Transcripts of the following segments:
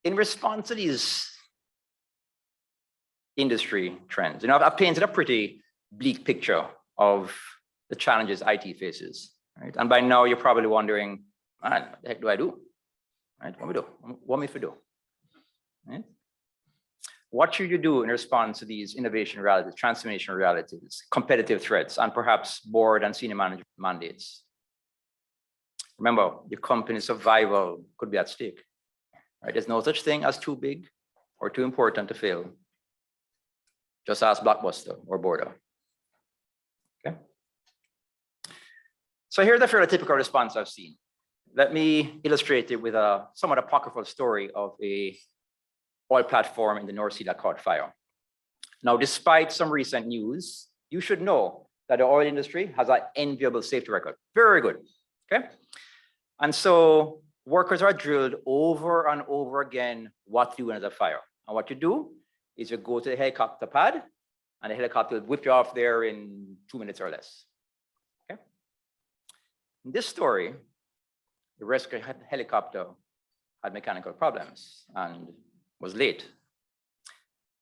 In response to these industry trends, I've painted a pretty bleak picture of the challenges IT faces, right? And by now you're probably wondering, man, what the heck do I do? Right? What do we do? What me to do? Right? What should you do in response to these innovation realities, transformation realities, competitive threats, and perhaps board and senior management mandates? Remember, your company's survival could be at stake. Right? There's no such thing as too big or too important to fail. Just ask Blockbuster or Border. Okay. So here's a fairly typical response I've seen. Let me illustrate it with a somewhat apocryphal story of a oil platform in the North Sea that caught fire. Now, despite some recent news, you should know that the oil industry has an enviable safety record. Very good. Okay. And so workers are drilled over and over again what to do when there's a fire. And what you do is you go to the helicopter pad, and the helicopter will whip you off there in 2 minutes or less. Okay. In this story, the rescue helicopter had mechanical problems and was late.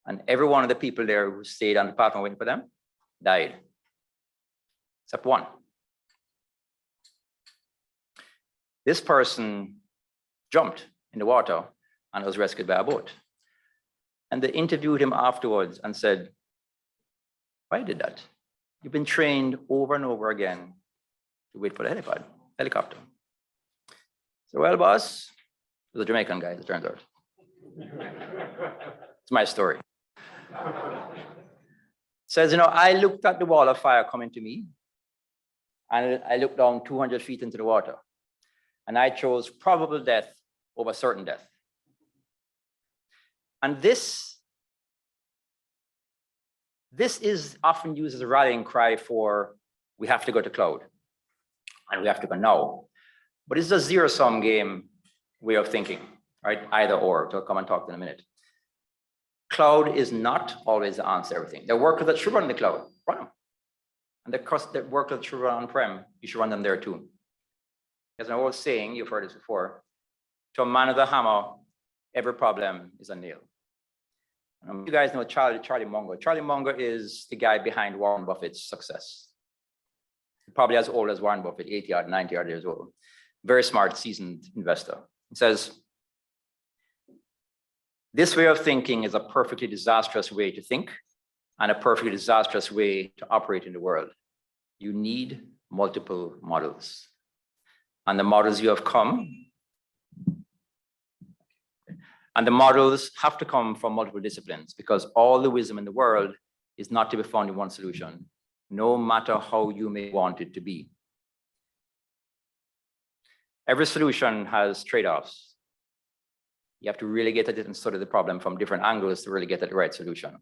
And every one of the people there who stayed on the platform waiting for them died, except one. This person jumped in the water and was rescued by a boat. And they interviewed him afterwards and said, why did that? You've been trained over and over again to wait for the helicopter. So, well, boss, it was a Jamaican guy, as it turns out. It's my story. Says, I looked at the wall of fire coming to me, and I looked down 200 feet into the water, and I chose probable death over certain death. And this is often used as a rallying cry for, we have to go to cloud, and we have to go now. But it's a zero-sum game way of thinking, right? Either or. So I'll come and talk in a minute. Cloud is not always the answer to everything. There are workers that should run in the cloud, run them. And the workers that should run on-prem, you should run them there too. There's an old saying, you've heard this before, to a man with a hammer, every problem is a nail. You guys know Charlie Munger. Charlie Munger is the guy behind Warren Buffett's success. Probably as old as Warren Buffett, 80 or 90 years old. Very smart, seasoned investor. He says, this way of thinking is a perfectly disastrous way to think and a perfectly disastrous way to operate in the world. You need multiple models. And the models you have come, and the models have to come from multiple disciplines, because all the wisdom in the world is not to be found in one solution, no matter how you may want it to be. Every solution has trade-offs. You have to really get at it and study the problem from different angles to really get at the right solution.